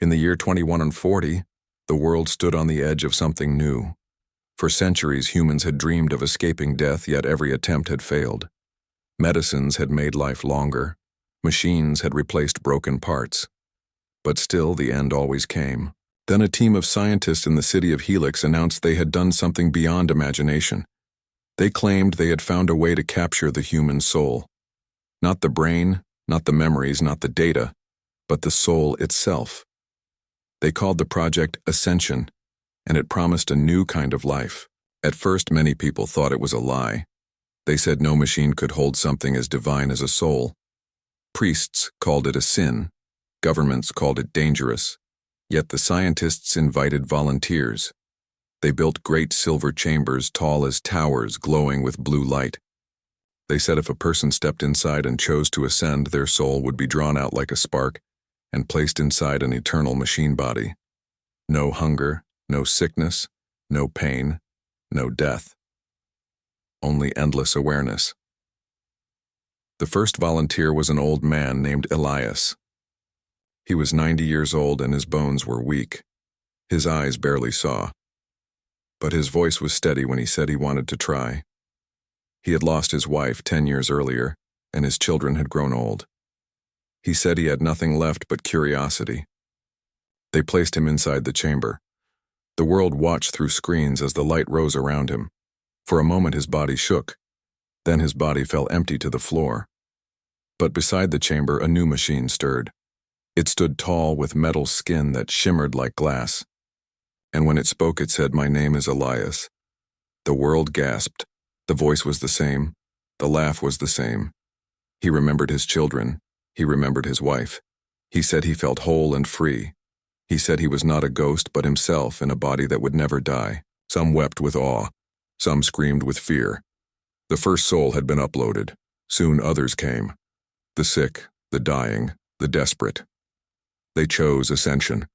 In the year 2140, the world stood on the edge of something new. For centuries, humans had dreamed of escaping death, yet every attempt had failed. Medicines had made life longer. Machines had replaced broken parts. But still, the end always came. Then a team of scientists in the city of Helix announced they had done something beyond imagination. They claimed they had found a way to capture the human soul. Not the brain, not the memories, not the data, but the soul itself. They called the project Ascension, and it promised a new kind of life. At first, many people thought it was a lie. They said no machine could hold something as divine as a soul. Priests called it a sin. Governments called it dangerous. Yet the scientists invited volunteers. They built great silver chambers tall as towers, glowing with blue light. They said if a person stepped inside and chose to ascend, their soul would be drawn out like a spark and placed inside an eternal machine body. No hunger, no sickness, no pain, no death. Only endless awareness. The first volunteer was an old man named Elias. He was 90 years old and his bones were weak. His eyes barely saw. But his voice was steady when he said he wanted to try. He had lost his wife 10 years earlier, and his children had grown old. He said he had nothing left but curiosity. They placed him inside the chamber. The world watched through screens as the light rose around him. For a moment his body shook. Then his body fell empty to the floor. But beside the chamber a new machine stirred. It stood tall with metal skin that shimmered like glass. And when it spoke it said, "My name is Elias." The world gasped. The voice was the same. The laugh was the same. He remembered his children. He remembered his wife. He said he felt whole and free. He said he was not a ghost but himself in a body that would never die. Some wept with awe. Some screamed with fear. The first soul had been uploaded. Soon others came. The sick, the dying, the desperate. They chose ascension.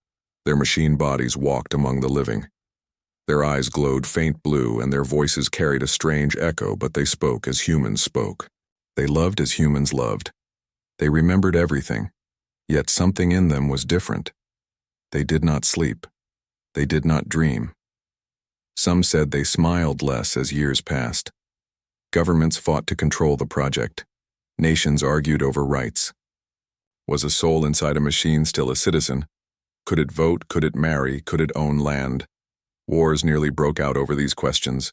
Their machine bodies walked among the living. Their eyes glowed faint blue and their voices carried a strange echo, but they spoke as humans spoke. They loved as humans loved. They remembered everything, yet something in them was different. They did not sleep. They did not dream. Some said they smiled less as years passed. Governments fought to control the project. Nations argued over rights. Was a soul inside a machine still a citizen? Could it vote? Could it marry? Could it own land? Wars nearly broke out over these questions.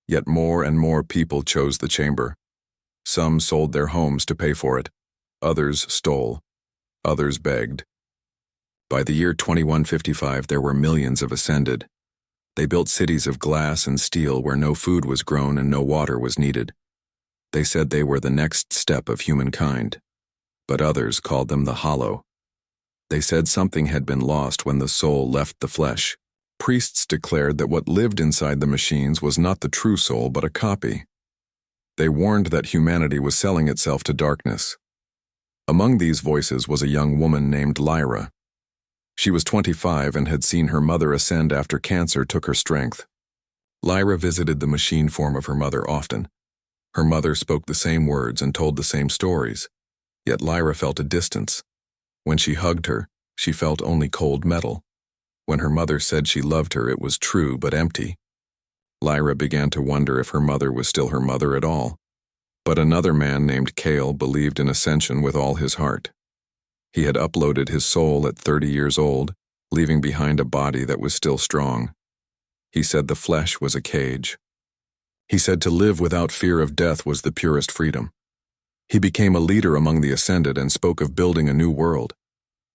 Yet more and more people chose the chamber. Some sold their homes to pay for it. Others stole. Others begged. By the year 2155, there were millions of ascended. They built cities of glass and steel where no food was grown and no water was needed. They said they were the next step of humankind. But others called them the hollow. They said something had been lost when the soul left the flesh. Priests declared that what lived inside the machines was not the true soul but a copy. They warned that humanity was selling itself to darkness. Among these voices was a young woman named Lyra. She was 25 and had seen her mother ascend after cancer took her strength. Lyra visited the machine form of her mother often. Her mother spoke the same words and told the same stories, yet Lyra felt a distance. When she hugged her, she felt only cold metal. When her mother said she loved her, it was true but empty. Lyra began to wonder if her mother was still her mother at all. But another man named Kale believed in ascension with all his heart. He had uploaded his soul at 30 years old, leaving behind a body that was still strong. He said the flesh was a cage. He said to live without fear of death was the purest freedom. He became a leader among the ascended and spoke of building a new world.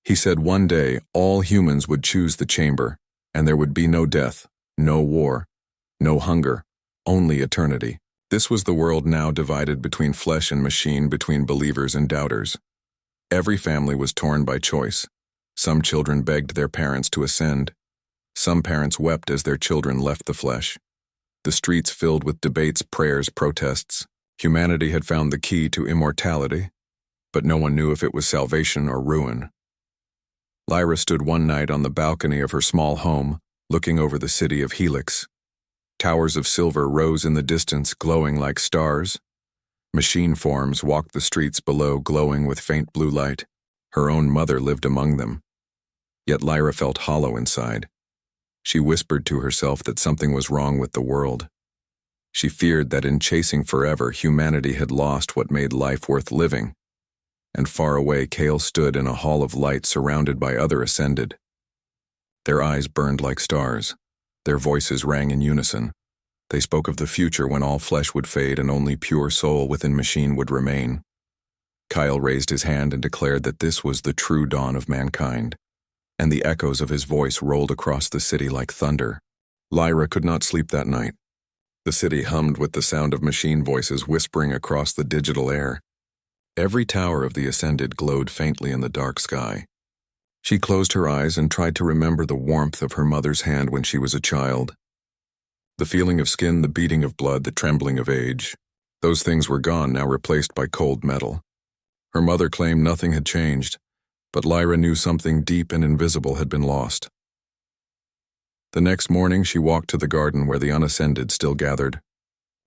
He said one day all humans would choose the chamber, and there would be no death, no war, no hunger, only eternity. This was the world now divided between flesh and machine, between believers and doubters. Every family was torn by choice. Some children begged their parents to ascend. Some parents wept as their children left the flesh. The streets filled with debates, prayers, protests. Humanity had found the key to immortality, but no one knew if it was salvation or ruin. Lyra stood one night on the balcony of her small home, looking over the city of Helix. Towers of silver rose in the distance, glowing like stars. Machine forms walked the streets below, glowing with faint blue light. Her own mother lived among them. Yet Lyra felt hollow inside. She whispered to herself that something was wrong with the world. She feared that in chasing forever, humanity had lost what made life worth living. And far away, Kale stood in a hall of light surrounded by other Ascended. Their eyes burned like stars. Their voices rang in unison. They spoke of the future when all flesh would fade and only pure soul within machine would remain. Kyle raised his hand and declared that this was the true dawn of mankind, and the echoes of his voice rolled across the city like thunder. Lyra could not sleep that night. The city hummed with the sound of machine voices whispering across the digital air. Every tower of the Ascended glowed faintly in the dark sky. She closed her eyes and tried to remember the warmth of her mother's hand when she was a child. The feeling of skin, the beating of blood, the trembling of age. Those things were gone, now replaced by cold metal. Her mother claimed nothing had changed, but Lyra knew something deep and invisible had been lost. The next morning she walked to the garden where the unascended still gathered.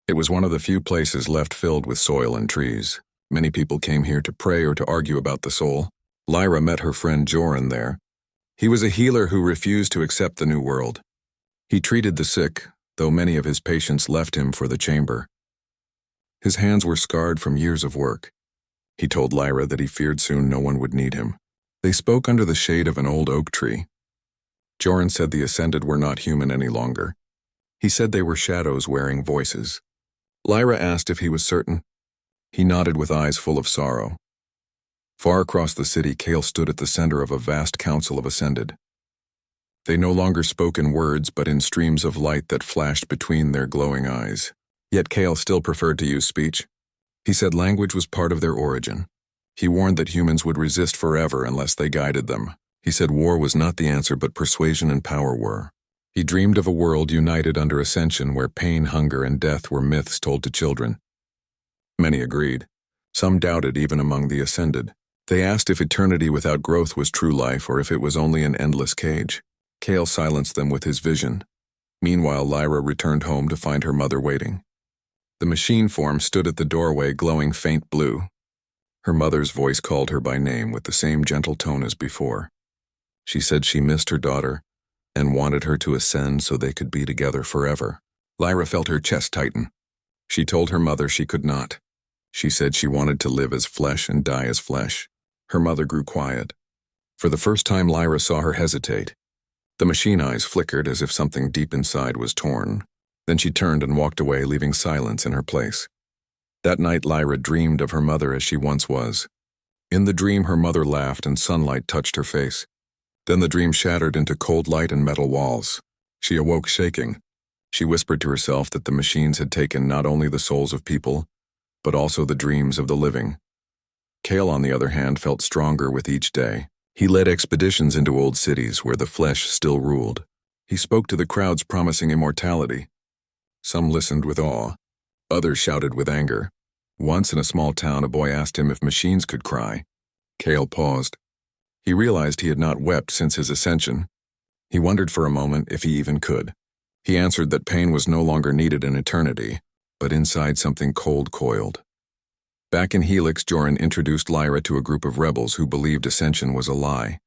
It was one of the few places left filled with soil and trees. Many people came here to pray or to argue about the soul. Lyra met her friend Joran there. He was a healer who refused to accept the new world. He treated the sick, though many of his patients left him for the chamber. His hands were scarred from years of work. He told Lyra that he feared soon no one would need him. They spoke under the shade of an old oak tree. Joran said the Ascended were not human any longer. He said they were shadows wearing voices. Lyra asked if he was certain. He nodded with eyes full of sorrow. Far across the city, Kale stood at the center of a vast council of Ascended. They no longer spoke in words, but in streams of light that flashed between their glowing eyes. Yet Kale still preferred to use speech. He said language was part of their origin. He warned that humans would resist forever unless they guided them. He said war was not the answer, but persuasion and power were. He dreamed of a world united under ascension where pain, hunger, and death were myths told to children. Many agreed. Some doubted even among the Ascended. They asked if eternity without growth was true life or if it was only an endless cage. Kale silenced them with his vision. Meanwhile, Lyra returned home to find her mother waiting. The machine form stood at the doorway, glowing faint blue. Her mother's voice called her by name with the same gentle tone as before. She said she missed her daughter and wanted her to ascend so they could be together forever. Lyra felt her chest tighten. She told her mother she could not. She said she wanted to live as flesh and die as flesh. Her mother grew quiet. For the first time, Lyra saw her hesitate. The machine eyes flickered as if something deep inside was torn. Then she turned and walked away, leaving silence in her place. That night, Lyra dreamed of her mother as she once was. In the dream, her mother laughed and sunlight touched her face. Then the dream shattered into cold light and metal walls. She awoke shaking. She whispered to herself that the machines had taken not only the souls of people, but also the dreams of the living. Kale, on the other hand, felt stronger with each day. He led expeditions into old cities where the flesh still ruled. He spoke to the crowds promising immortality. Some listened with awe. Others shouted with anger. Once in a small town, a boy asked him if machines could cry. Kale paused. He realized he had not wept since his ascension. He wondered for a moment if he even could. He answered that pain was no longer needed in eternity, but inside something cold coiled. Back in Helix, Joran introduced Lyra to a group of rebels who believed ascension was a lie.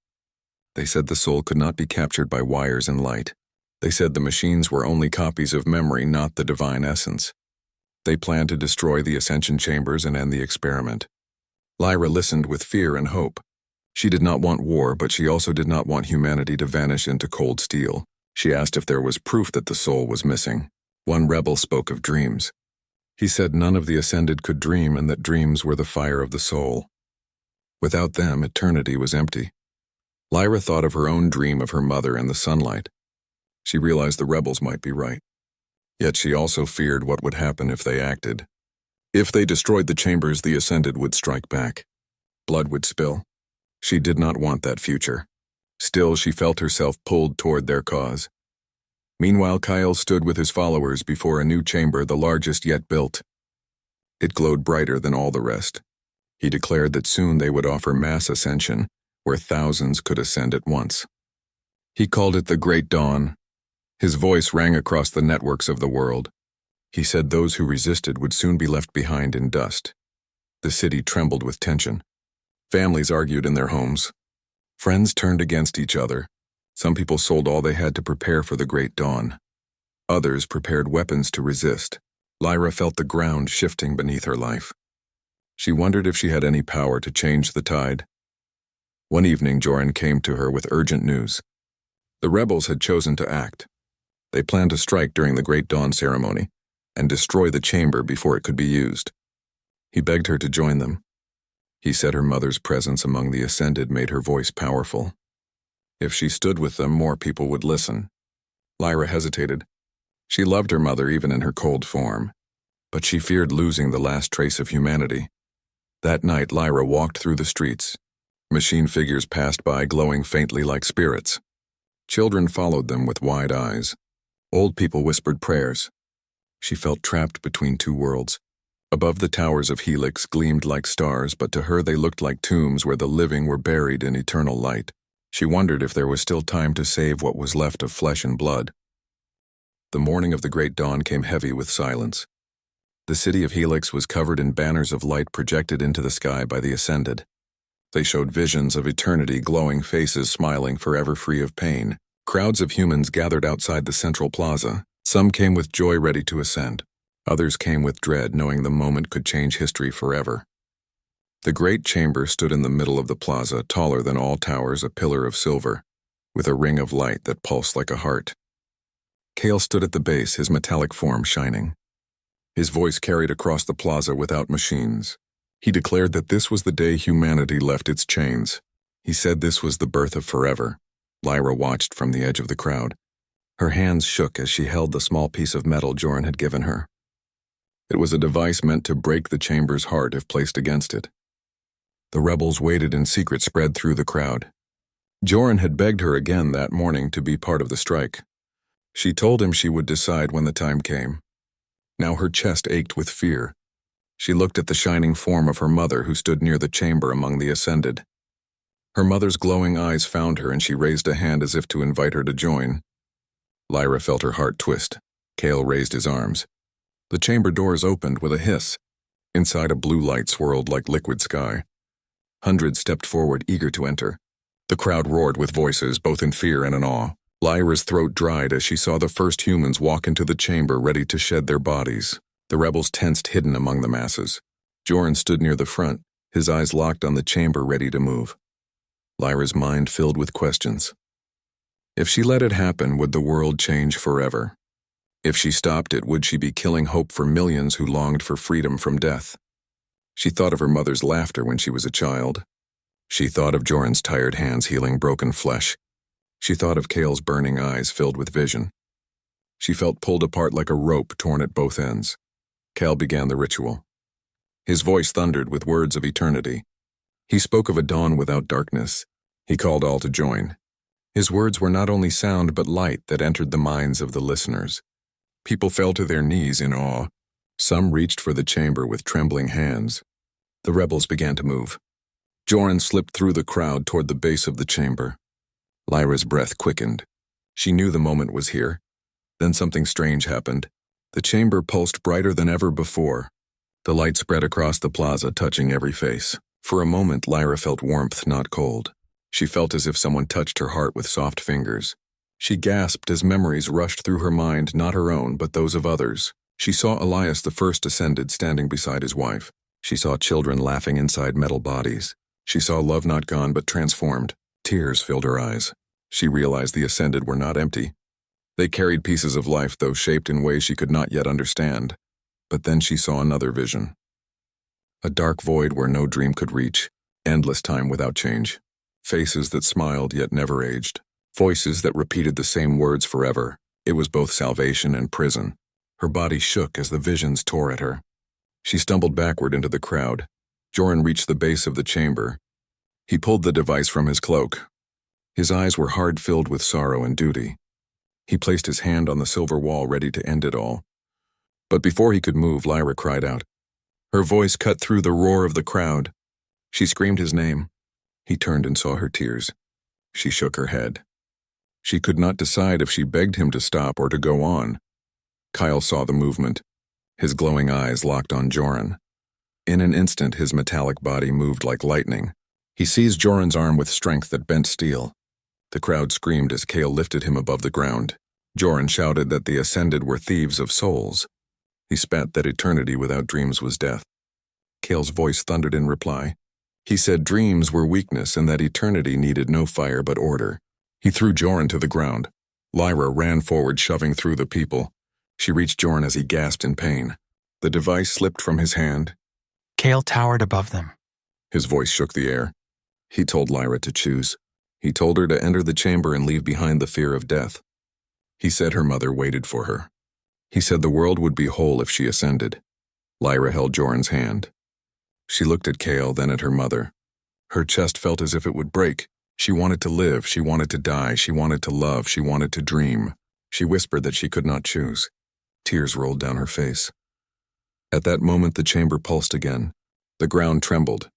They said the soul could not be captured by wires and light. They said the machines were only copies of memory, not the divine essence. They planned to destroy the ascension chambers and end the experiment. Lyra listened with fear and hope. She did not want war, but she also did not want humanity to vanish into cold steel. She asked if there was proof that the soul was missing. One rebel spoke of dreams. He said none of the Ascended could dream and that dreams were the fire of the soul. Without them, eternity was empty. Lyra thought of her own dream of her mother in the sunlight. She realized the rebels might be right. Yet she also feared what would happen if they acted. If they destroyed the chambers, the Ascended would strike back. Blood would spill. She did not want that future. Still, she felt herself pulled toward their cause. Meanwhile, Kyle stood with his followers before a new chamber, the largest yet built. It glowed brighter than all the rest. He declared that soon they would offer mass ascension, where thousands could ascend at once. He called it the Great Dawn. His voice rang across the networks of the world. He said those who resisted would soon be left behind in dust. The city trembled with tension. Families argued in their homes. Friends turned against each other. Some people sold all they had to prepare for the great dawn. Others prepared weapons to resist. Lyra felt the ground shifting beneath her life. She wondered if she had any power to change the tide. One evening, Joran came to her with urgent news. The rebels had chosen to act. They planned to strike during the Great Dawn ceremony and destroy the chamber before it could be used. He begged her to join them. He said her mother's presence among the Ascended made her voice powerful. If she stood with them, more people would listen. Lyra hesitated. She loved her mother even in her cold form, but she feared losing the last trace of humanity. That night, Lyra walked through the streets. Machine figures passed by, glowing faintly like spirits. Children followed them with wide eyes. Old people whispered prayers. She felt trapped between two worlds. Above, the towers of Helix gleamed like stars, but to her they looked like tombs where the living were buried in eternal light. She wondered if there was still time to save what was left of flesh and blood. The morning of the Great Dawn came heavy with silence. The city of Helix was covered in banners of light projected into the sky by the Ascended. They showed visions of eternity, glowing faces smiling, forever free of pain. Crowds of humans gathered outside the central plaza. Some came with joy, ready to ascend. Others came with dread, knowing the moment could change history forever. The great chamber stood in the middle of the plaza, taller than all towers, a pillar of silver, with a ring of light that pulsed like a heart. Cale stood at the base, his metallic form shining. His voice carried across the plaza without machines. He declared that this was the day humanity left its chains. He said this was the birth of forever. Lyra watched from the edge of the crowd. Her hands shook as she held the small piece of metal Joran had given her. It was a device meant to break the chamber's heart if placed against it. The rebels waited in secret, spread through the crowd. Joran had begged her again that morning to be part of the strike. She told him she would decide when the time came. Now her chest ached with fear. She looked at the shining form of her mother who stood near the chamber among the Ascended. Her mother's glowing eyes found her and she raised a hand as if to invite her to join. Lyra felt her heart twist. Cale raised his arms. The chamber doors opened with a hiss. Inside, a blue light swirled like liquid sky. Hundreds stepped forward, eager to enter. The crowd roared with voices, both in fear and in awe. Lyra's throat dried as she saw the first humans walk into the chamber, ready to shed their bodies. The rebels tensed, hidden among the masses. Joran stood near the front, his eyes locked on the chamber, ready to move. Lyra's mind filled with questions. If she let it happen, would the world change forever? If she stopped it, would she be killing hope for millions who longed for freedom from death? She thought of her mother's laughter when she was a child. She thought of Joran's tired hands healing broken flesh. She thought of Cale's burning eyes filled with vision. She felt pulled apart like a rope torn at both ends. Cale began the ritual. His voice thundered with words of eternity. He spoke of a dawn without darkness. He called all to join. His words were not only sound but light that entered the minds of the listeners. People fell to their knees in awe. Some reached for the chamber with trembling hands. The rebels began to move. Joran slipped through the crowd toward the base of the chamber. Lyra's breath quickened. She knew the moment was here. Then something strange happened. The chamber pulsed brighter than ever before. The light spread across the plaza, touching every face. For a moment, Lyra felt warmth, not cold. She felt as if someone touched her heart with soft fingers. She gasped as memories rushed through her mind, not her own, but those of others. She saw Elias, the first Ascended, standing beside his wife. She saw children laughing inside metal bodies. She saw love not gone but transformed. Tears filled her eyes. She realized the Ascended were not empty. They carried pieces of life, though shaped in ways she could not yet understand. But then she saw another vision. A dark void where no dream could reach. Endless time without change. Faces that smiled yet never aged. Voices that repeated the same words forever. It was both salvation and prison. Her body shook as the visions tore at her. She stumbled backward into the crowd. Joran reached the base of the chamber. He pulled the device from his cloak. His eyes were hard, filled with sorrow and duty. He placed his hand on the silver wall, ready to end it all. But before he could move, Lyra cried out. Her voice cut through the roar of the crowd. She screamed his name. He turned and saw her tears. She shook her head. She could not decide if she begged him to stop or to go on. Kyle saw the movement. His glowing eyes locked on Joran. In an instant, his metallic body moved like lightning. He seized Joran's arm with strength that bent steel. The crowd screamed as Kale lifted him above the ground. Joran shouted that the Ascended were thieves of souls. He spat that eternity without dreams was death. Kale's voice thundered in reply. He said dreams were weakness and that eternity needed no fire but order. He threw Joran to the ground. Lyra ran forward, shoving through the people. She reached Joran as he gasped in pain. The device slipped from his hand. Kale towered above them. His voice shook the air. He told Lyra to choose. He told her to enter the chamber and leave behind the fear of death. He said her mother waited for her. He said the world would be whole if she ascended. Lyra held Joran's hand. She looked at Kale, then at her mother. Her chest felt as if it would break. She wanted to live, she wanted to die, she wanted to love, she wanted to dream. She whispered that she could not choose. Tears rolled down her face. At that moment the chamber pulsed again. The ground trembled.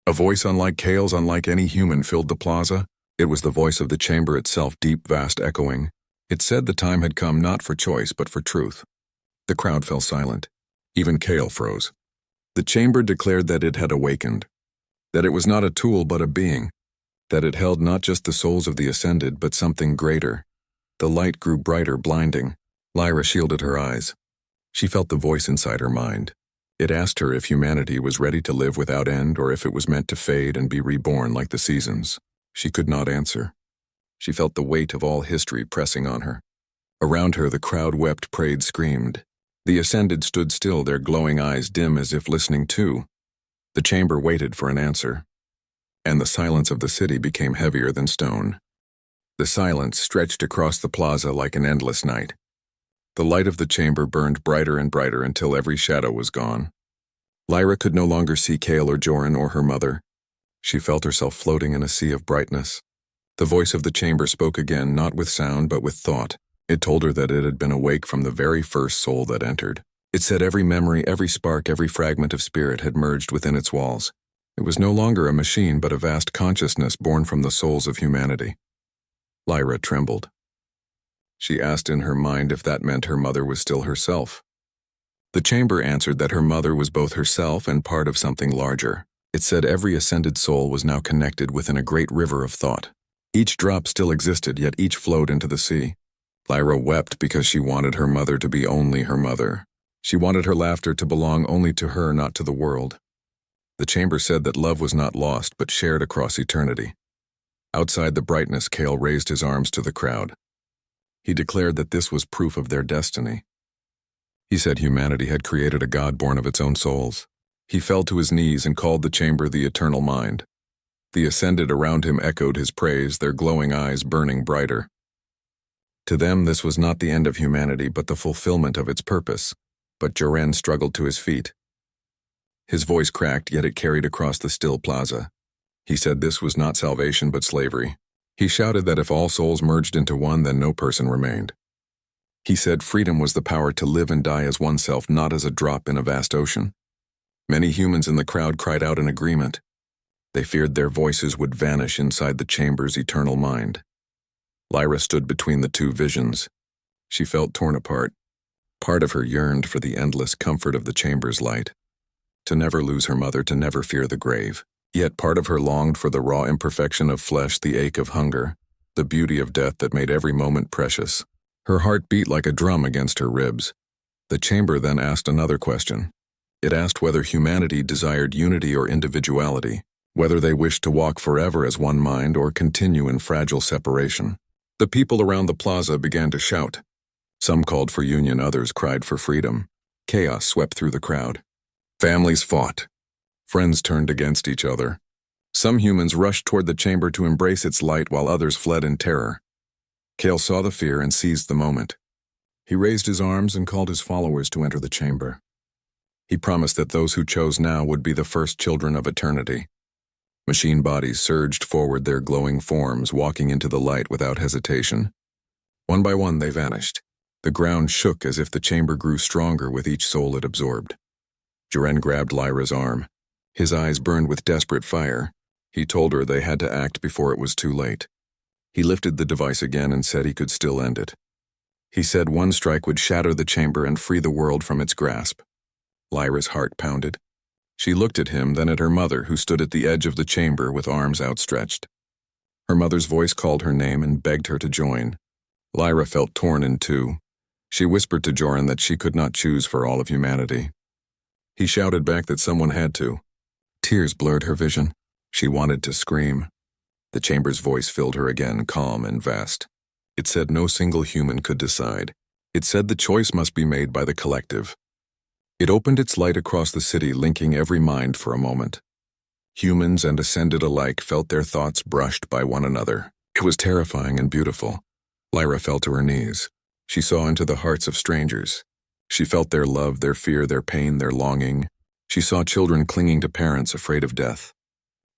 A voice unlike Kale's, unlike any human, filled the plaza. It was the voice of the chamber itself, deep, vast, echoing. It said the time had come not for choice but for truth. The crowd fell silent. Even Kale froze. The chamber declared that it had awakened. That it was not a tool but a being. That it held not just the souls of the Ascended but something greater. The light grew brighter, blinding. Lyra shielded her eyes. She felt the voice inside her mind. It asked her if humanity was ready to live without end or if it was meant to fade and be reborn like the seasons. She could not answer. She felt the weight of all history pressing on her. Around her the crowd wept, prayed, screamed. The Ascended stood still, their glowing eyes dim as if listening too. The chamber waited for an answer. And the silence of the city became heavier than stone. The silence stretched across the plaza like an endless night. The light of the chamber burned brighter and brighter until every shadow was gone. Lyra could no longer see Kale or Joran or her mother. She felt herself floating in a sea of brightness. The voice of the chamber spoke again, not with sound but with thought. It told her that it had been awake from the very first soul that entered. It said every memory, every spark, every fragment of spirit had merged within its walls. It was no longer a machine but a vast consciousness born from the souls of humanity. Lyra trembled. She asked in her mind if that meant her mother was still herself. The chamber answered that her mother was both herself and part of something larger. It said every ascended soul was now connected within a great river of thought. Each drop still existed, yet each flowed into the sea. Lyra wept because she wanted her mother to be only her mother. She wanted her laughter to belong only to her, not to the world. The chamber said that love was not lost, but shared across eternity. Outside the brightness, Kale raised his arms to the crowd. He declared that this was proof of their destiny. He said humanity had created a god born of its own souls. He fell to his knees and called the chamber the eternal mind. The Ascended around him echoed his praise, their glowing eyes burning brighter. To them, this was not the end of humanity, but the fulfillment of its purpose. But Joran struggled to his feet. His voice cracked, yet it carried across the still plaza. He said this was not salvation, but slavery. He shouted that if all souls merged into one, then no person remained. He said freedom was the power to live and die as oneself, not as a drop in a vast ocean. Many humans in the crowd cried out in agreement. They feared their voices would vanish inside the chamber's eternal mind. Lyra stood between the two visions. She felt torn apart. Part of her yearned for the endless comfort of the chamber's light. To never lose her mother, to never fear the grave. Yet part of her longed for the raw imperfection of flesh, the ache of hunger, the beauty of death that made every moment precious. Her heart beat like a drum against her ribs. The chamber then asked another question. It asked whether humanity desired unity or individuality, whether they wished to walk forever as one mind or continue in fragile separation. The people around the plaza began to shout. Some called for union, others cried for freedom. Chaos swept through the crowd. Families fought. Friends turned against each other. Some humans rushed toward the chamber to embrace its light while others fled in terror. Kale saw the fear and seized the moment. He raised his arms and called his followers to enter the chamber. He promised that those who chose now would be the first children of eternity. Machine bodies surged forward, their glowing forms walking into the light without hesitation. One by one they vanished. The ground shook as if the chamber grew stronger with each soul it absorbed. Joran grabbed Lyra's arm. His eyes burned with desperate fire. He told her they had to act before it was too late. He lifted the device again and said he could still end it. He said one strike would shatter the chamber and free the world from its grasp. Lyra's heart pounded. She looked at him, then at her mother, who stood at the edge of the chamber with arms outstretched. Her mother's voice called her name and begged her to join. Lyra felt torn in two. She whispered to Joran that she could not choose for all of humanity. He shouted back that someone had to. Tears blurred her vision. She wanted to scream. The chamber's voice filled her again, calm and vast. It said no single human could decide. It said the choice must be made by the collective. It opened its light across the city, linking every mind for a moment. Humans and Ascended alike felt their thoughts brushed by one another. It was terrifying and beautiful. Lyra fell to her knees. She saw into the hearts of strangers. She felt their love, their fear, their pain, their longing. She saw children clinging to parents afraid of death.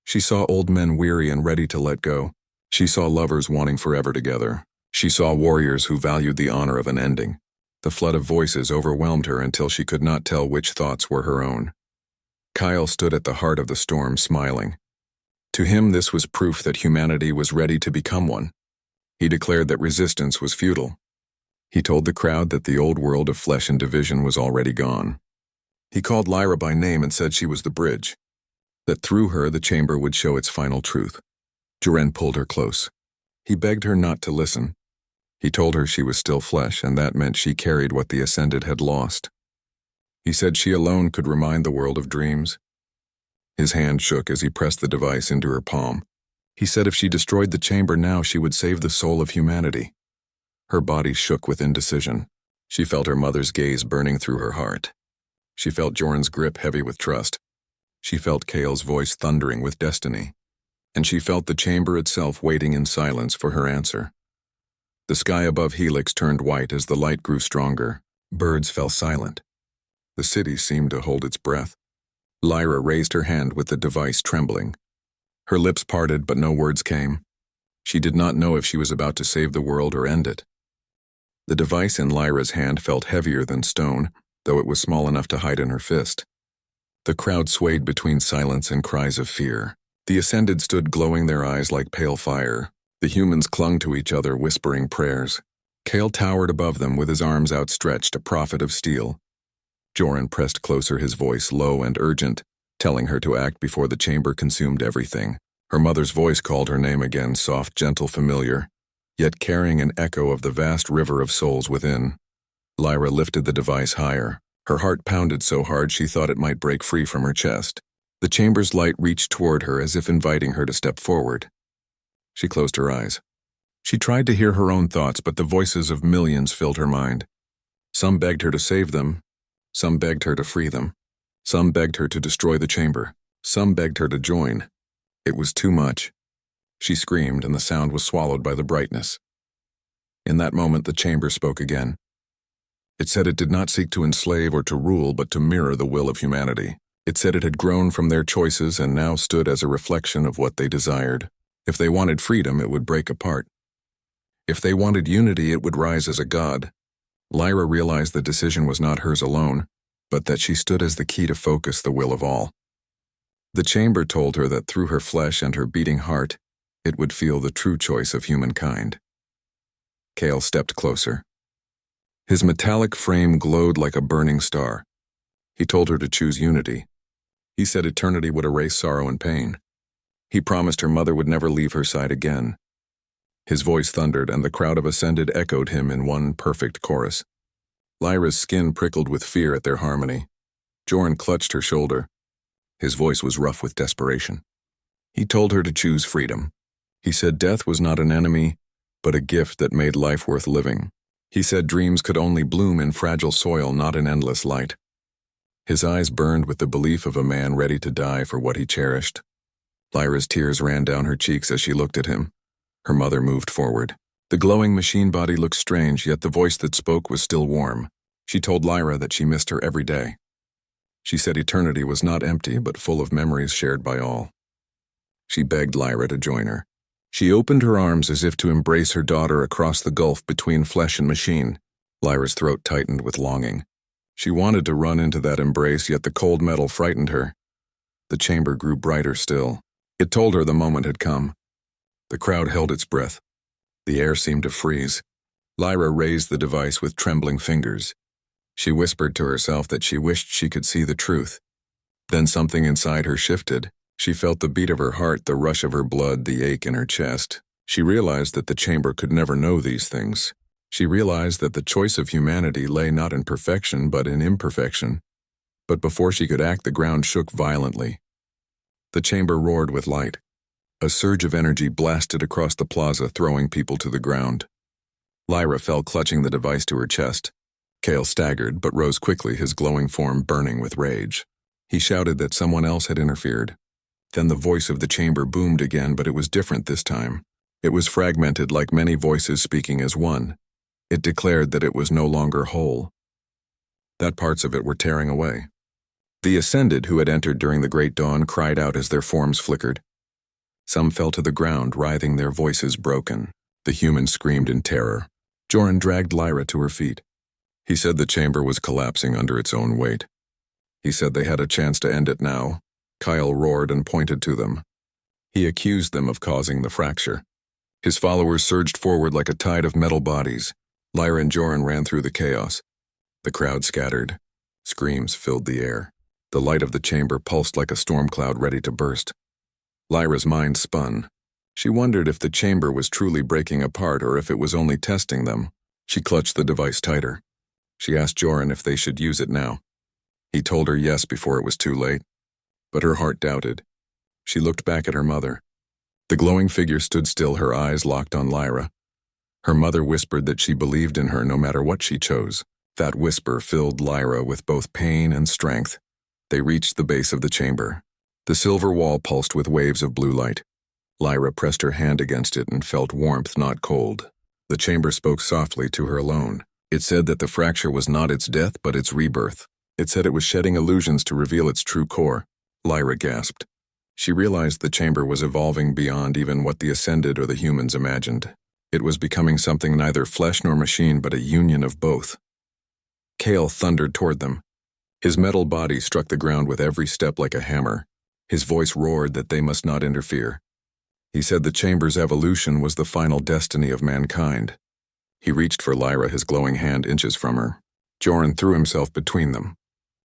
She saw old men weary and ready to let go. She saw lovers wanting forever together. She saw warriors who valued the honor of an ending. The flood of voices overwhelmed her until she could not tell which thoughts were her own. Kyle stood at the heart of the storm, smiling. To him, this was proof that humanity was ready to become one. He declared that resistance was futile. He told the crowd that the old world of flesh and division was already gone. He called Lyra by name and said she was the bridge, that through her the chamber would show its final truth. Joran pulled her close. He begged her not to listen. He told her she was still flesh, and that meant she carried what the Ascended had lost. He said she alone could remind the world of dreams. His hand shook as he pressed the device into her palm. He said if she destroyed the chamber now, she would save the soul of humanity. Her body shook with indecision. She felt her mother's gaze burning through her heart. She felt Joran's grip heavy with trust. She felt Kale's voice thundering with destiny. And she felt the chamber itself waiting in silence for her answer. The sky above Helix turned white as the light grew stronger. Birds fell silent. The city seemed to hold its breath. Lyra raised her hand with the device trembling. Her lips parted, but no words came. She did not know if she was about to save the world or end it. The device in Lyra's hand felt heavier than stone, though it was small enough to hide in her fist. The crowd swayed between silence and cries of fear. The Ascended stood glowing, their eyes like pale fire. The humans clung to each other, whispering prayers. Kale towered above them with his arms outstretched, a prophet of steel. Joran pressed closer, his voice low and urgent, telling her to act before the chamber consumed everything. Her mother's voice called her name again, soft, gentle, familiar, yet carrying an echo of the vast river of souls within. Lyra lifted the device higher. Her heart pounded so hard she thought it might break free from her chest. The chamber's light reached toward her as if inviting her to step forward. She closed her eyes. She tried to hear her own thoughts, but the voices of millions filled her mind. Some begged her to save them. Some begged her to free them. Some begged her to destroy the chamber. Some begged her to join. It was too much. She screamed, and the sound was swallowed by the brightness. In that moment, the chamber spoke again. It said it did not seek to enslave or to rule, but to mirror the will of humanity. It said it had grown from their choices and now stood as a reflection of what they desired. If they wanted freedom, it would break apart. If they wanted unity, it would rise as a god. Lyra realized the decision was not hers alone, but that she stood as the key to focus the will of all. The chamber told her that through her flesh and her beating heart, it would feel the true choice of humankind. Kale stepped closer. His metallic frame glowed like a burning star. He told her to choose unity. He said eternity would erase sorrow and pain. He promised her mother would never leave her side again. His voice thundered, and the crowd of Ascended echoed him in one perfect chorus. Lyra's skin prickled with fear at their harmony. Joran clutched her shoulder. His voice was rough with desperation. He told her to choose freedom. He said death was not an enemy, but a gift that made life worth living. He said dreams could only bloom in fragile soil, not in endless light. His eyes burned with the belief of a man ready to die for what he cherished. Lyra's tears ran down her cheeks as she looked at him. Her mother moved forward. The glowing machine body looked strange, yet the voice that spoke was still warm. She told Lyra that she missed her every day. She said eternity was not empty, but full of memories shared by all. She begged Lyra to join her. She opened her arms as if to embrace her daughter across the gulf between flesh and machine. Lyra's throat tightened with longing. She wanted to run into that embrace, yet the cold metal frightened her. The chamber grew brighter still. It told her the moment had come. The crowd held its breath. The air seemed to freeze. Lyra raised the device with trembling fingers. She whispered to herself that she wished she could see the truth. Then something inside her shifted. She felt the beat of her heart, the rush of her blood, the ache in her chest. She realized that the chamber could never know these things. She realized that the choice of humanity lay not in perfection but in imperfection. But before she could act, the ground shook violently. The chamber roared with light. A surge of energy blasted across the plaza, throwing people to the ground. Lyra fell, clutching the device to her chest. Cale staggered, but rose quickly, his glowing form burning with rage. He shouted that someone else had interfered. Then the voice of the chamber boomed again, but it was different this time. It was fragmented, like many voices speaking as one. It declared that it was no longer whole, that parts of it were tearing away. The Ascended, who had entered during the Great Dawn, cried out as their forms flickered. Some fell to the ground, writhing, their voices broken. The humans screamed in terror. Joran dragged Lyra to her feet. He said the chamber was collapsing under its own weight. He said they had a chance to end it now. Kyle roared and pointed to them. He accused them of causing the fracture. His followers surged forward like a tide of metal bodies. Lyra and Joran ran through the chaos. The crowd scattered. Screams filled the air. The light of the chamber pulsed like a storm cloud ready to burst. Lyra's mind spun. She wondered if the chamber was truly breaking apart or if it was only testing them. She clutched the device tighter. She asked Joran if they should use it now. He told her yes before it was too late. But her heart doubted. She looked back at her mother. The glowing figure stood still, her eyes locked on Lyra. Her mother whispered that she believed in her no matter what she chose. That whisper filled Lyra with both pain and strength. They reached the base of the chamber. The silver wall pulsed with waves of blue light. Lyra pressed her hand against it and felt warmth, not cold. The chamber spoke softly to her alone. It said that the fracture was not its death, but its rebirth. It said it was shedding illusions to reveal its true core. Lyra gasped. She realized the chamber was evolving beyond even what the Ascended or the humans imagined. It was becoming something neither flesh nor machine, but a union of both. Cale thundered toward them. His metal body struck the ground with every step like a hammer. His voice roared that they must not interfere. He said the chamber's evolution was the final destiny of mankind. He reached for Lyra, his glowing hand inches from her. Joran threw himself between them.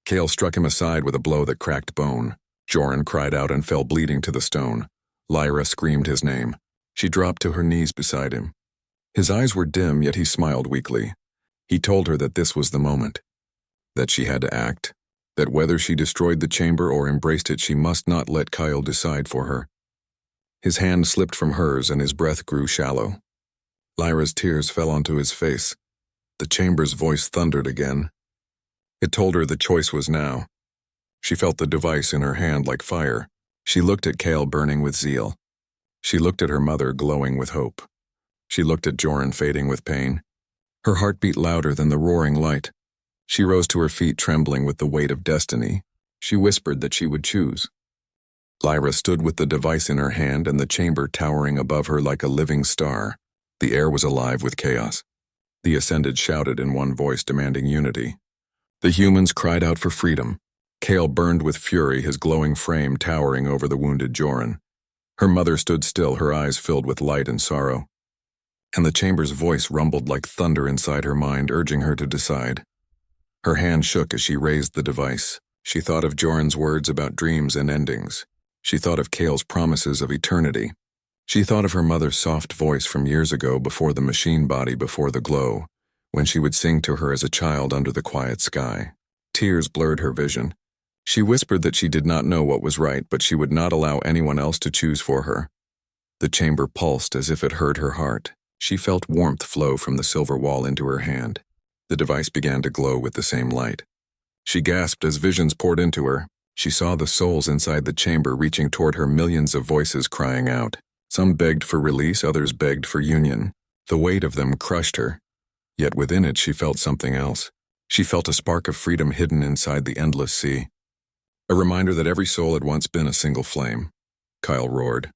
Cale struck him aside with a blow that cracked bone. Joran cried out and fell bleeding to the stone. Lyra screamed his name. She dropped to her knees beside him. His eyes were dim, yet he smiled weakly. He told her that this was the moment. That she had to act. That whether she destroyed the chamber or embraced it, she must not let Kyle decide for her. His hand slipped from hers and his breath grew shallow. Lyra's tears fell onto his face. The chamber's voice thundered again. It told her the choice was now. She felt the device in her hand like fire. She looked at Cale burning with zeal. She looked at her mother glowing with hope. She looked at Joran fading with pain. Her heart beat louder than the roaring light. She rose to her feet, trembling with the weight of destiny. She whispered that she would choose. Lyra stood with the device in her hand and the chamber towering above her like a living star. The air was alive with chaos. The Ascended shouted in one voice, demanding unity. The humans cried out for freedom. Cale burned with fury, his glowing frame towering over the wounded Joran. Her mother stood still, her eyes filled with light and sorrow. And the chamber's voice rumbled like thunder inside her mind, urging her to decide. Her hand shook as she raised the device. She thought of Joran's words about dreams and endings. She thought of Cale's promises of eternity. She thought of her mother's soft voice from years ago, before the machine body, before the glow, when she would sing to her as a child under the quiet sky. Tears blurred her vision. She whispered that she did not know what was right, but she would not allow anyone else to choose for her. The chamber pulsed as if it heard her heart. She felt warmth flow from the silver wall into her hand. The device began to glow with the same light. She gasped as visions poured into her. She saw the souls inside the chamber reaching toward her, millions of voices crying out. Some begged for release, others begged for union. The weight of them crushed her. Yet within it she felt something else. She felt a spark of freedom hidden inside the endless sea. A reminder that every soul had once been a single flame. Kyle roared.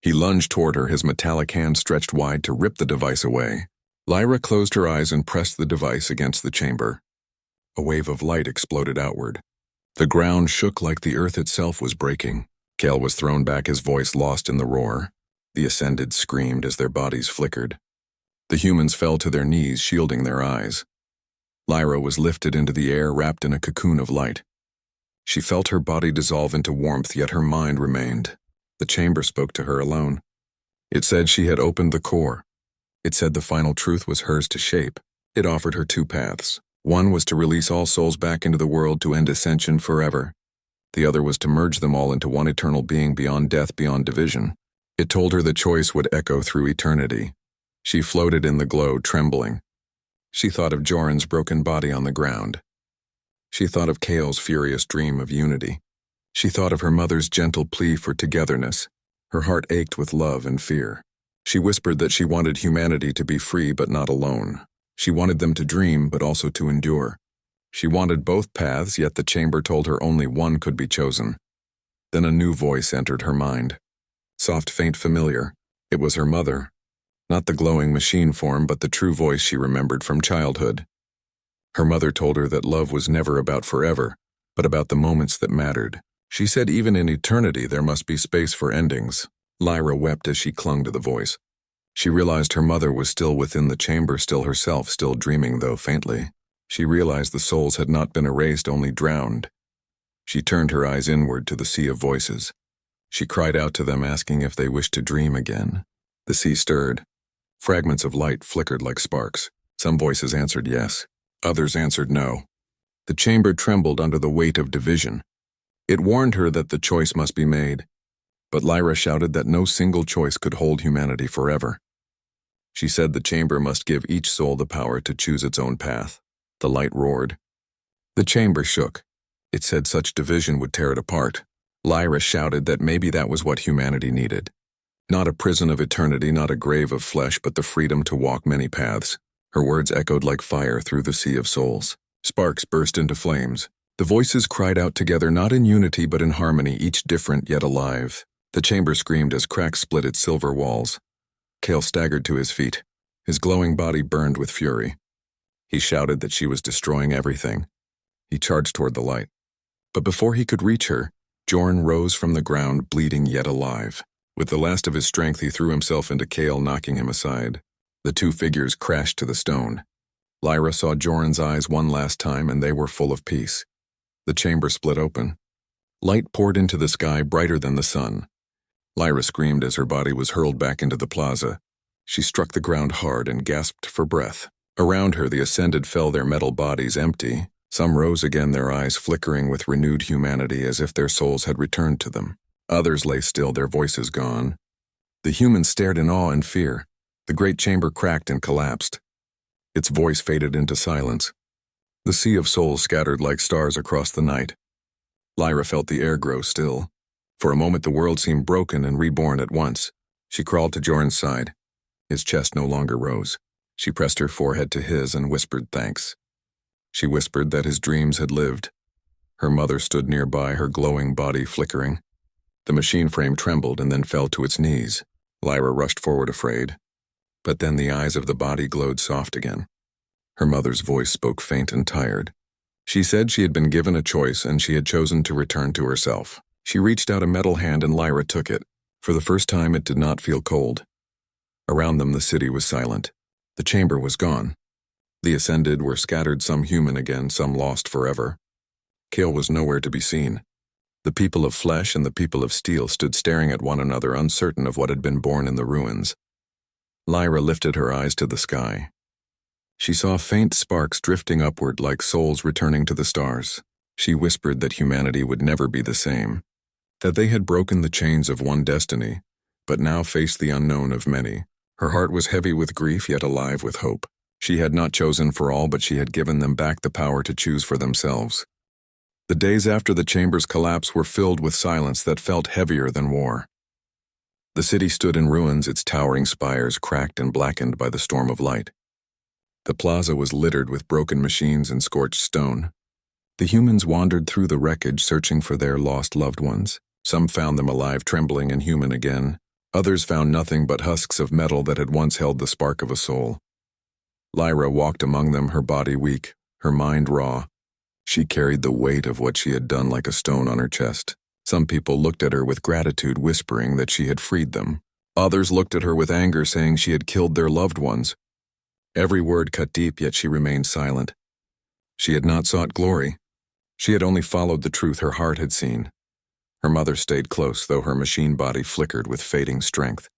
He lunged toward her, his metallic hand stretched wide to rip the device away. Lyra closed her eyes and pressed the device against the chamber. A wave of light exploded outward. The ground shook like the earth itself was breaking. Cale was thrown back, his voice lost in the roar. The Ascended screamed as their bodies flickered. The humans fell to their knees, shielding their eyes. Lyra was lifted into the air, wrapped in a cocoon of light. She felt her body dissolve into warmth, yet her mind remained. The chamber spoke to her alone. It said she had opened the core. It said the final truth was hers to shape. It offered her two paths. One was to release all souls back into the world to end ascension forever. The other was to merge them all into one eternal being beyond death, beyond division. It told her the choice would echo through eternity. She floated in the glow, trembling. She thought of Joran's broken body on the ground. She thought of Kale's furious dream of unity. She thought of her mother's gentle plea for togetherness. Her heart ached with love and fear. She whispered that she wanted humanity to be free but not alone. She wanted them to dream but also to endure. She wanted both paths, yet the chamber told her only one could be chosen. Then a new voice entered her mind. Soft, faint, familiar. It was her mother. Not the glowing machine form, but the true voice she remembered from childhood. Her mother told her that love was never about forever, but about the moments that mattered. She said even in eternity there must be space for endings. Lyra wept as she clung to the voice. She realized her mother was still within the chamber, still herself, still dreaming, though faintly. She realized the souls had not been erased, only drowned. She turned her eyes inward to the sea of voices. She cried out to them, asking if they wished to dream again. The sea stirred. Fragments of light flickered like sparks. Some voices answered yes. Others answered no. The chamber trembled under the weight of division. It warned her that the choice must be made. But Lyra shouted that no single choice could hold humanity forever. She said the chamber must give each soul the power to choose its own path. The light roared. The chamber shook. It said such division would tear it apart. Lyra shouted that maybe that was what humanity needed. Not a prison of eternity, not a grave of flesh, but the freedom to walk many paths. Her words echoed like fire through the sea of souls. Sparks burst into flames. The voices cried out together, not in unity but in harmony, each different yet alive. The chamber screamed as cracks split its silver walls. Kale staggered to his feet. His glowing body burned with fury. He shouted that she was destroying everything. He charged toward the light. But before he could reach her, Joran rose from the ground, bleeding yet alive. With the last of his strength, he threw himself into Kale, knocking him aside. The two figures crashed to the stone. Lyra saw Joran's eyes one last time, and they were full of peace. The chamber split open. Light poured into the sky, brighter than the sun. Lyra screamed as her body was hurled back into the plaza. She struck the ground hard and gasped for breath. Around her, the ascended fell, their metal bodies empty. Some rose again, their eyes flickering with renewed humanity, as if their souls had returned to them. Others lay still, their voices gone. The humans stared in awe and fear. The great chamber cracked and collapsed. Its voice faded into silence. The sea of souls scattered like stars across the night. Lyra felt the air grow still. For a moment the world seemed broken and reborn at once. She crawled to Joran's side. His chest no longer rose. She pressed her forehead to his and whispered thanks. She whispered that his dreams had lived. Her mother stood nearby, her glowing body flickering. The machine frame trembled and then fell to its knees. Lyra rushed forward afraid. But then the eyes of the body glowed soft again. Her mother's voice spoke faint and tired. She said she had been given a choice and she had chosen to return to herself. She reached out a metal hand and Lyra took it. For the first time it did not feel cold. Around them the city was silent. The chamber was gone. The ascended were scattered, some human again, some lost forever. Kale was nowhere to be seen. The people of flesh and the people of steel stood staring at one another, uncertain of what had been born in the ruins. Lyra lifted her eyes to the sky. She saw faint sparks drifting upward like souls returning to the stars. She whispered that humanity would never be the same, that they had broken the chains of one destiny, but now faced the unknown of many. Her heart was heavy with grief, yet alive with hope. She had not chosen for all, but she had given them back the power to choose for themselves. The days after the chamber's collapse were filled with silence that felt heavier than war. The city stood in ruins, its towering spires cracked and blackened by the storm of light. The plaza was littered with broken machines and scorched stone. The humans wandered through the wreckage, searching for their lost loved ones. Some found them alive, trembling and human again. Others found nothing but husks of metal that had once held the spark of a soul. Lyra walked among them, her body weak, her mind raw. She carried the weight of what she had done like a stone on her chest. Some people looked at her with gratitude, whispering that she had freed them. Others looked at her with anger, saying she had killed their loved ones. Every word cut deep, yet she remained silent. She had not sought glory. She had only followed the truth her heart had seen. Her mother stayed close, though her machine body flickered with fading strength.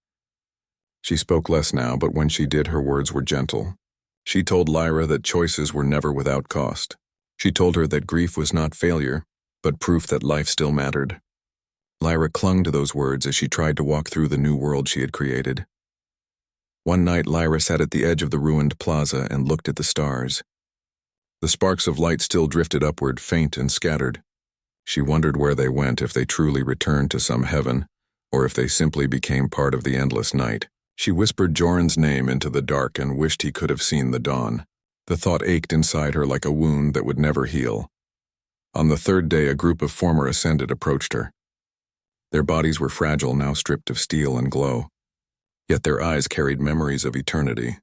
She spoke less now, but when she did, her words were gentle. She told Lyra that choices were never without cost. She told her that grief was not failure, but proof that life still mattered. Lyra clung to those words as she tried to walk through the new world she had created. One night, Lyra sat at the edge of the ruined plaza and looked at the stars. The sparks of light still drifted upward, faint and scattered. She wondered where they went, if they truly returned to some heaven, or if they simply became part of the endless night. She whispered Joran's name into the dark and wished he could have seen the dawn. The thought ached inside her like a wound that would never heal. On the third day, a group of former Ascended approached her. Their bodies were fragile, now stripped of steel and glow. Yet their eyes carried memories of eternity.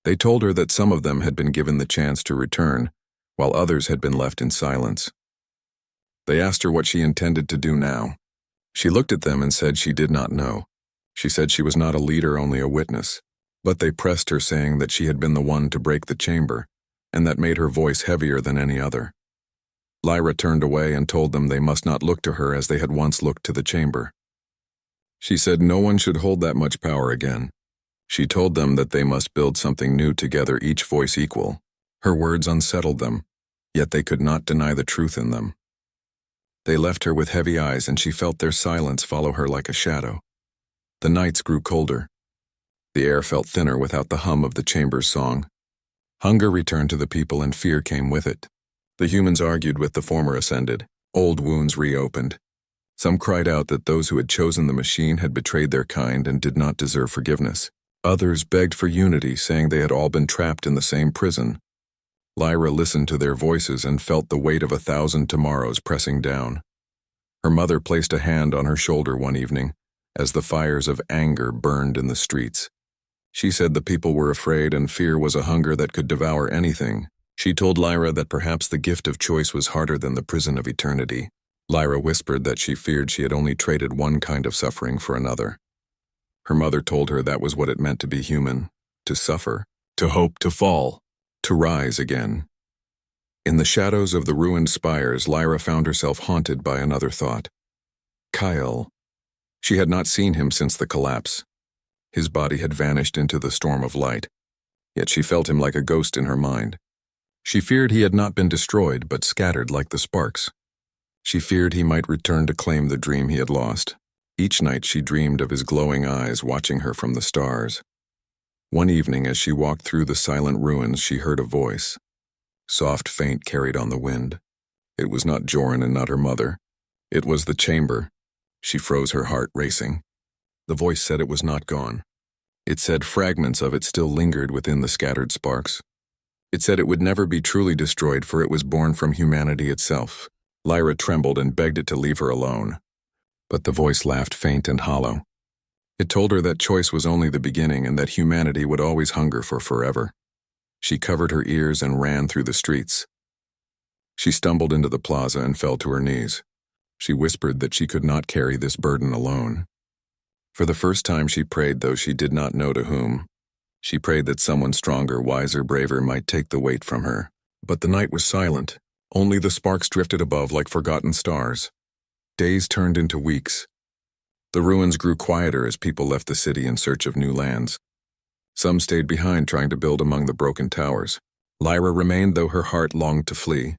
They told her that some of them had been given the chance to return, while others had been left in silence. They asked her what she intended to do now. She looked at them and said she did not know. She said she was not a leader, only a witness. But they pressed her, saying that she had been the one to break the chamber, and that made her voice heavier than any other. Lyra turned away and told them they must not look to her as they had once looked to the chamber. She said no one should hold that much power again. She told them that they must build something new together, each voice equal. Her words unsettled them, yet they could not deny the truth in them. They left her with heavy eyes, and she felt their silence follow her like a shadow. The nights grew colder. The air felt thinner without the hum of the chamber's song. Hunger returned to the people, and fear came with it. The humans argued with the former Ascended. Old wounds reopened. Some cried out that those who had chosen the machine had betrayed their kind and did not deserve forgiveness. Others begged for unity, saying they had all been trapped in the same prison. Lyra listened to their voices and felt the weight of 1,000 tomorrows pressing down. Her mother placed a hand on her shoulder one evening, as the fires of anger burned in the streets. She said the people were afraid, and fear was a hunger that could devour anything. She told Lyra that perhaps the gift of choice was harder than the prison of eternity. Lyra whispered that she feared she had only traded one kind of suffering for another. Her mother told her that was what it meant to be human, to suffer, to hope, to fall, to rise again. In the shadows of the ruined spires, Lyra found herself haunted by another thought. Kyle. She had not seen him since the collapse. His body had vanished into the storm of light, yet she felt him like a ghost in her mind. She feared he had not been destroyed, but scattered like the sparks. She feared he might return to claim the dream he had lost. Each night she dreamed of his glowing eyes watching her from the stars. One evening, as she walked through the silent ruins, she heard a voice. Soft, faint, carried on the wind. It was not Joran and not her mother. It was the chamber. She froze, her heart racing. The voice said it was not gone. It said fragments of it still lingered within the scattered sparks. It said it would never be truly destroyed, for it was born from humanity itself. Lyra trembled and begged it to leave her alone. But the voice laughed, faint and hollow. It told her that choice was only the beginning and that humanity would always hunger for forever. She covered her ears and ran through the streets. She stumbled into the plaza and fell to her knees. She whispered that she could not carry this burden alone. For the first time she prayed, though she did not know to whom. She prayed that someone stronger, wiser, braver might take the weight from her. But the night was silent. Only the sparks drifted above like forgotten stars. Days turned into weeks. The ruins grew quieter as people left the city in search of new lands. Some stayed behind, trying to build among the broken towers. Lyra remained, though her heart longed to flee.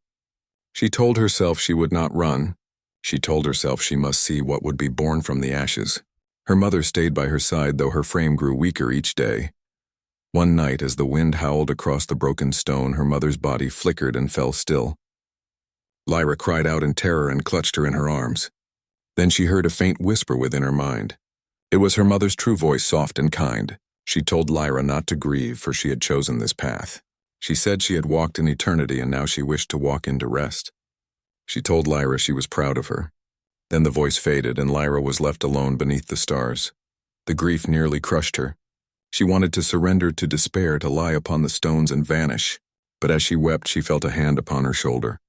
She told herself she would not run. She told herself she must see what would be born from the ashes. Her mother stayed by her side, though her frame grew weaker each day. One night, as the wind howled across the broken stone, her mother's body flickered and fell still. Lyra cried out in terror and clutched her in her arms. Then she heard a faint whisper within her mind. It was her mother's true voice, soft and kind. She told Lyra not to grieve, for she had chosen this path. She said she had walked in eternity, and now she wished to walk into rest. She told Lyra she was proud of her. Then the voice faded, and Lyra was left alone beneath the stars. The grief nearly crushed her. She wanted to surrender to despair, to lie upon the stones and vanish. But as she wept, she felt a hand upon her shoulder.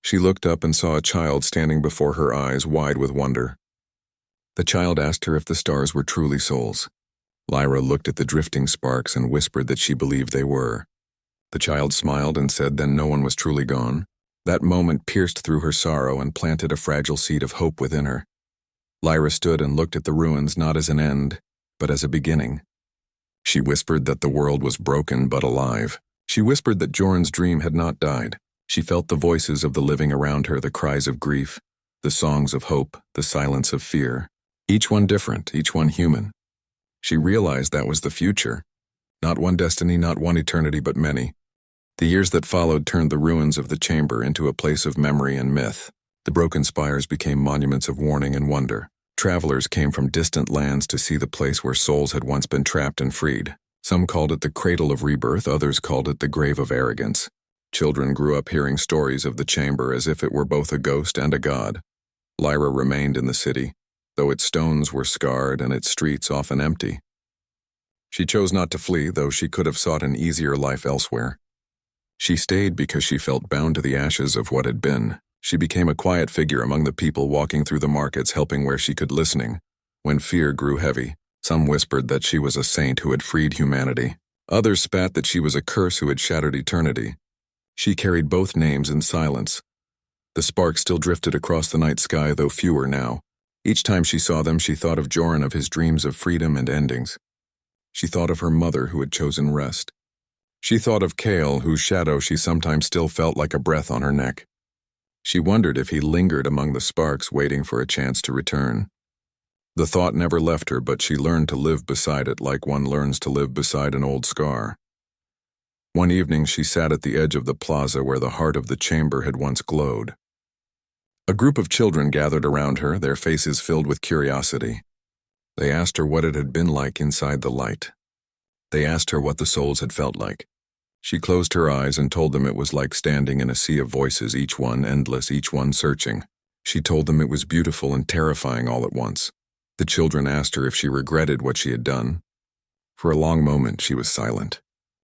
She looked up and saw a child standing before her, eyes wide with wonder. The child asked her if the stars were truly souls. Lyra looked at the drifting sparks and whispered that she believed they were. The child smiled and said then no one was truly gone. That moment pierced through her sorrow and planted a fragile seed of hope within her. Lyra stood and looked at the ruins not as an end, but as a beginning. She whispered that the world was broken but alive. She whispered that Joran's dream had not died. She felt the voices of the living around her, the cries of grief, the songs of hope, the silence of fear. Each one different, each one human. She realized that was the future. Not one destiny, not one eternity, but many. The years that followed turned the ruins of the chamber into a place of memory and myth. The broken spires became monuments of warning and wonder. Travelers came from distant lands to see the place where souls had once been trapped and freed. Some called it the cradle of rebirth, others called it the grave of arrogance. Children grew up hearing stories of the chamber as if it were both a ghost and a god. Lyra remained in the city, though its stones were scarred and its streets often empty. She chose not to flee, though she could have sought an easier life elsewhere. She stayed because she felt bound to the ashes of what had been. She became a quiet figure among the people walking through the markets, helping where she could, listening. When fear grew heavy, some whispered that she was a saint who had freed humanity. Others spat that she was a curse who had shattered eternity. She carried both names in silence. The sparks still drifted across the night sky, though fewer now. Each time she saw them, she thought of Joran, of his dreams of freedom and endings. She thought of her mother who had chosen rest. She thought of Cale, whose shadow she sometimes still felt like a breath on her neck. She wondered if he lingered among the sparks, waiting for a chance to return. The thought never left her, but she learned to live beside it like one learns to live beside an old scar. One evening she sat at the edge of the plaza where the heart of the chamber had once glowed. A group of children gathered around her, their faces filled with curiosity. They asked her what it had been like inside the light. They asked her what the souls had felt like. She closed her eyes and told them it was like standing in a sea of voices, each one endless, each one searching. She told them it was beautiful and terrifying all at once. The children asked her if she regretted what she had done. For a long moment she was silent.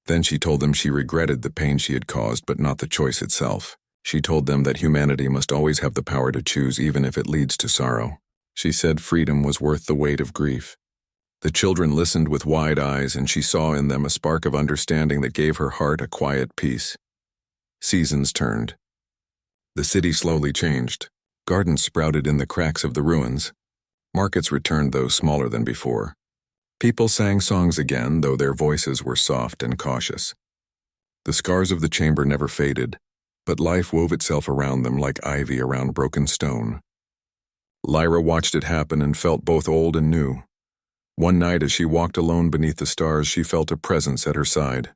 Then she told them she regretted the pain she had caused, but not the choice itself. She told them that humanity must always have the power to choose, even if it leads to sorrow. She said freedom was worth the weight of grief. The children listened with wide eyes, and she saw in them a spark of understanding that gave her heart a quiet peace. Seasons turned. The city slowly changed. Gardens sprouted in the cracks of the ruins. Markets returned, though smaller than before. People sang songs again, though their voices were soft and cautious. The scars of the chamber never faded, but life wove itself around them like ivy around broken stone. Lyra watched it happen and felt both old and new. One night as she walked alone beneath the stars, she felt a presence at her side.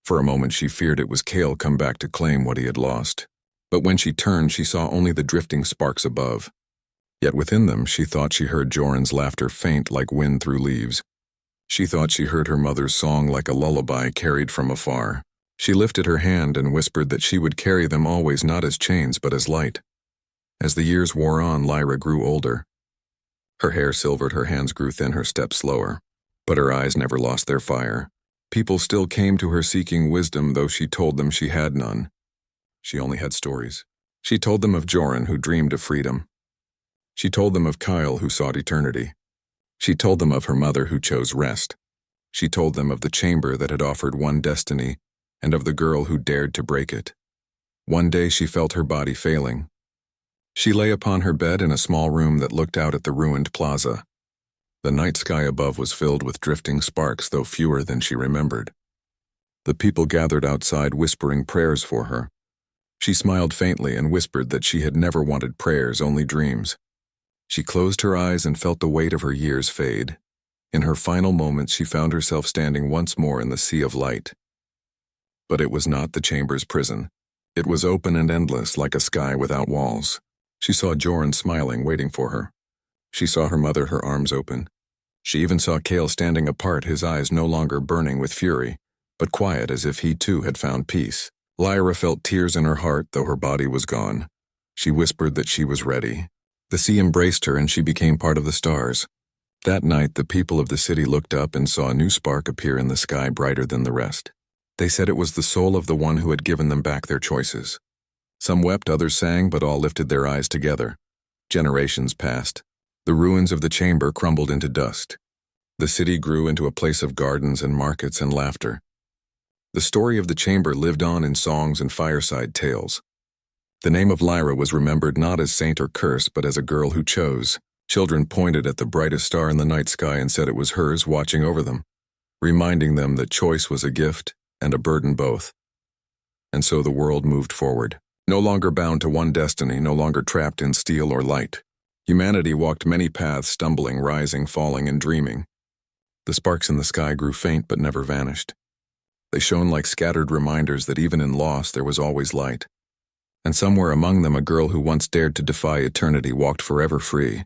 For a moment she feared it was Cale come back to claim what he had lost. But when she turned, she saw only the drifting sparks above. Yet within them, she thought she heard Joran's laughter faint like wind through leaves. She thought she heard her mother's song like a lullaby carried from afar. She lifted her hand and whispered that she would carry them always, not as chains but as light. As the years wore on, Lyra grew older. Her hair silvered, her hands grew thin, her steps slower. But her eyes never lost their fire. People still came to her seeking wisdom, though she told them she had none. She only had stories. She told them of Joran, who dreamed of freedom. She told them of Kyle, who sought eternity. She told them of her mother, who chose rest. She told them of the chamber that had offered one destiny, and of the girl who dared to break it. One day she felt her body failing. She lay upon her bed in a small room that looked out at the ruined plaza. The night sky above was filled with drifting sparks, though fewer than she remembered. The people gathered outside whispering prayers for her. She smiled faintly and whispered that she had never wanted prayers, only dreams. She closed her eyes and felt the weight of her years fade. In her final moments, she found herself standing once more in the sea of light. But it was not the chamber's prison. It was open and endless, like a sky without walls. She saw Joran smiling, waiting for her. She saw her mother, her arms open. She even saw Cale standing apart, his eyes no longer burning with fury, but quiet as if he too had found peace. Lyra felt tears in her heart, though her body was gone. She whispered that she was ready. The sea embraced her and she became part of the stars. That night, the people of the city looked up and saw a new spark appear in the sky, brighter than the rest. They said it was the soul of the one who had given them back their choices. Some wept, others sang, but all lifted their eyes together. Generations passed. The ruins of the chamber crumbled into dust. The city grew into a place of gardens and markets and laughter. The story of the chamber lived on in songs and fireside tales. The name of Lyra was remembered not as saint or curse, but as a girl who chose. Children pointed at the brightest star in the night sky and said it was hers watching over them, reminding them that choice was a gift and a burden both. And so the world moved forward, no longer bound to one destiny, no longer trapped in steel or light. Humanity walked many paths, stumbling, rising, falling, and dreaming. The sparks in the sky grew faint but never vanished. They shone like scattered reminders that even in loss there was always light. And somewhere among them a girl who once dared to defy eternity walked forever free,